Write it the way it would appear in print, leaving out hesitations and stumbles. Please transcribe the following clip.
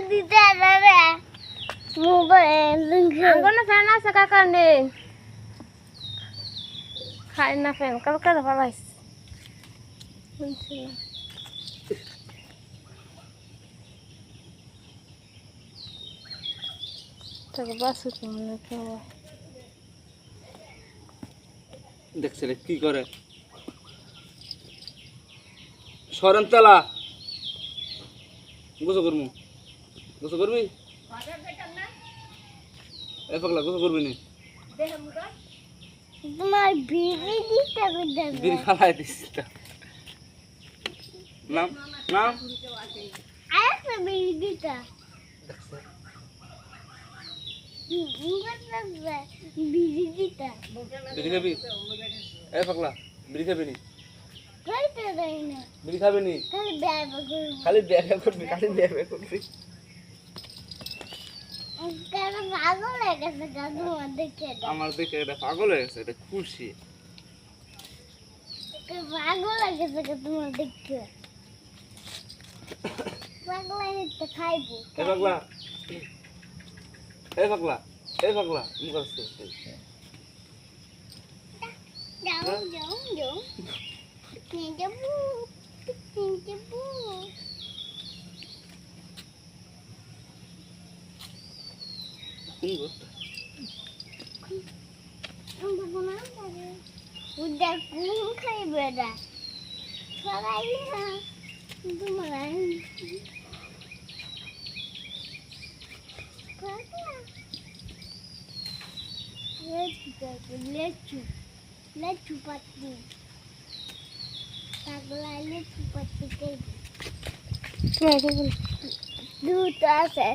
দিতে যাবে mobile আঙ্গনে fan আছে কাকা নেই খাই না ফ্যান কালকে ভালাইস তাকে বাসু কেমন কেমন দেখছে রে কি করে সরেন তেলা গোসল করবো গোসল করবি এ পাগলা গোসল করবি নি তোমার বিড়ি দিতে হবে বিড়ি খালাই দিচ্ছি তো নাম নাম আরেকটা বিড়ি দিতে বিড়ি দিতে বিড়ি খাবি এ পাগলা বিড়ি খাবি নি খাইতে দেয় না বিড়ি খাবি নি খালি ব্যায়াম করবো খালি ব্যায়াম করবি খালি ব্যায়াম করবি কেন পাগল হয়ে গেছে দাদু দেখে আমার দেখে এটা পাগল হয়ে গেছে এটা খুশি পাগল হয়ে গেছে তোমার দেখে পাগল হয়ে খাইবো এ পাগলা এ পাগলা এ পাগলা কি করছিস যাও যাও যাও নিয়ে যাবো নিয়ে যাবো কি করতে উদ্যা কোন খাইবে না সবাই না তোমার লেচু লেচু পাতি পাগলা লেচু পাতি দুটো আছে